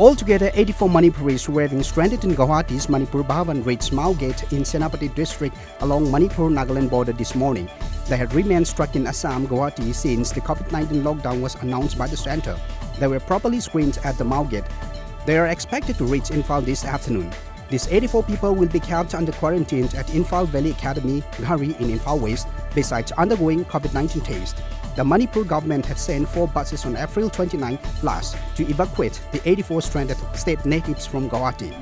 Altogether, 84 Manipuris who have been stranded in Guwahati's Manipur Bhavan reached Mao Gate in Senapati district along Manipur-Nagaland border this morning. They had remained stuck in Assam, Guwahati since the COVID-19 lockdown was announced by the centre. They were properly screened at the Mao Gate. They are expected to reach Imphal this afternoon. These 84 people will be kept under quarantine at Imphal Valley Academy, Ghari in Imphal West, besides undergoing COVID-19 test. The Manipur government had sent 4 buses on April 29 last to evacuate the 84 stranded state natives from Guwahati.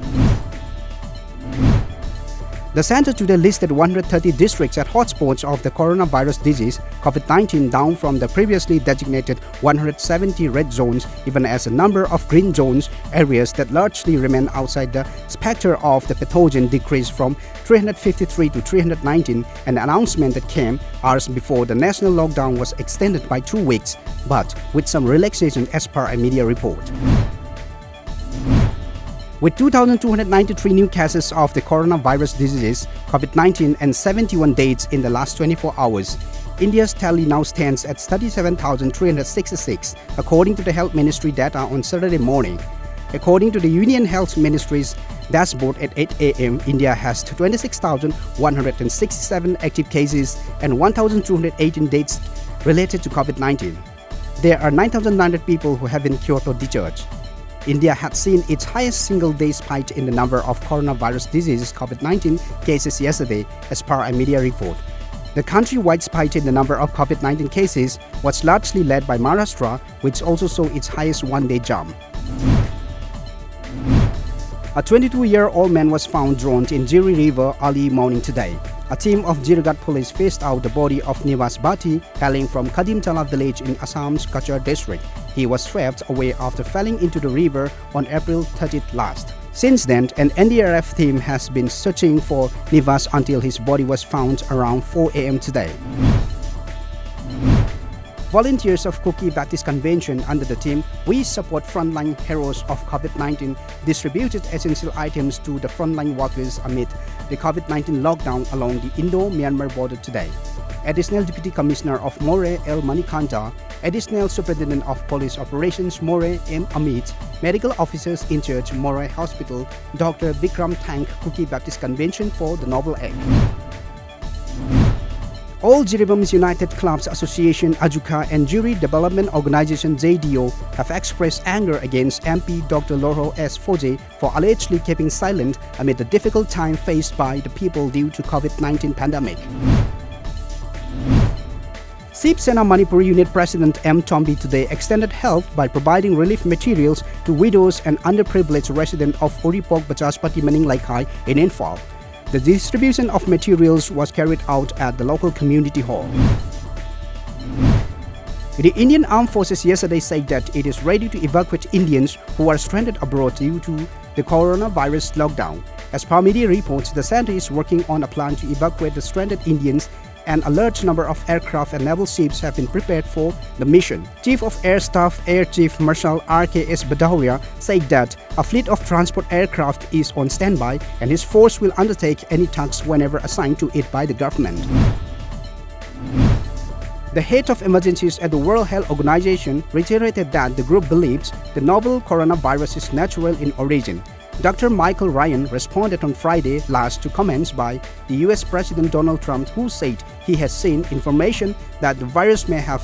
The centre today listed 130 districts as hotspots of the coronavirus disease COVID-19 down from the previously designated 170 red zones, even as a number of green zones areas that largely remain outside the spectre of the pathogen decreased from 353 to 319, an announcement that came hours before the national lockdown was extended by 2 weeks, but with some relaxation as per a media report. With 2,293 new cases of the coronavirus disease COVID-19 and 71 deaths in the last 24 hours, India's tally now stands at 37,366, according to the Health Ministry data on Saturday morning. According to the Union Health Ministry's dashboard at 8 a.m., India has 26,167 active cases and 1,218 deaths related to COVID-19. There are 9,900 people who have been cured or discharged. India had seen its highest single-day spike in the number of coronavirus disease COVID-19 cases yesterday, as per a media report. The country-wide spike in the number of COVID-19 cases was largely led by Maharashtra, which also saw its highest one-day jump. A 22-year-old man was found drowned in Jiri River early morning today. A team of Jiragat police fished out the body of Nivas Bhati, hailing from Kadimtala village in Assam's Kachar district. He was swept away after falling into the river on April 30th last. Since then, an NDRF team has been searching for Nivas until his body was found around 4 a.m. today. Volunteers of Kuki Baptist Convention under the team We Support Frontline Heroes of COVID-19 distributed essential items to the frontline workers amid the COVID-19 lockdown along the Indo-Myanmar border today. Additional Deputy Commissioner of More L. Manikanta, Additional Superintendent of Police Operations More M. Amit, Medical Officers in charge More Hospital, Dr. Vikram thanked Kuki Baptist Convention for the noble act. All Jiribam's United Clubs Association Ajuka and Jury Development Organization JDO have expressed anger against MP Dr. Loro S. Foje for allegedly keeping silent amid the difficult time faced by the people due to COVID-19 pandemic. Shiv Sena Manipuri Unit President M. Tombi today extended help by providing relief materials to widows and underprivileged residents of Uripok Bajaspati Maninglaikai in Imphal. The distribution of materials was carried out at the local community hall. The Indian Armed Forces yesterday said that it is ready to evacuate Indians who are stranded abroad due to the coronavirus lockdown. As per media reports, the centre is working on a plan to evacuate the stranded Indians, and a large number of aircraft and naval ships have been prepared for the mission. Chief of Air Staff Air Chief Marshal R.K.S. Badahuria said that a fleet of transport aircraft is on standby and his force will undertake any tasks whenever assigned to it by the government. The head of emergencies at the World Health Organization reiterated that the group believes the novel coronavirus is natural in origin. Dr. Michael Ryan responded on Friday last to comments by the US President Donald Trump, who said he has seen information that the virus may have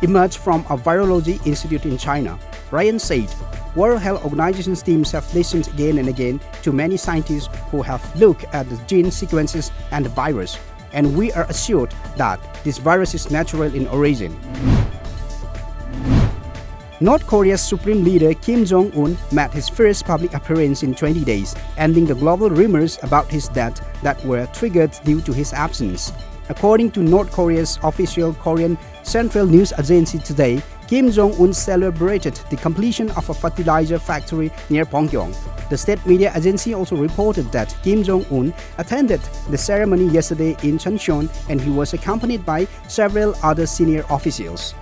emerged from a virology institute in China. Ryan said, World Health Organization's teams have listened again and again to many scientists who have looked at the gene sequences and the virus, and we are assured that this virus is natural in origin. North Korea's Supreme Leader Kim Jong-un made his first public appearance in 20 days, ending the global rumors about his death that were triggered due to his absence. According to North Korea's official Korean Central News Agency today, Kim Jong-un celebrated the completion of a fertilizer factory near Pyongyang. The state media agency also reported that Kim Jong-un attended the ceremony yesterday in Chuncheon and he was accompanied by several other senior officials.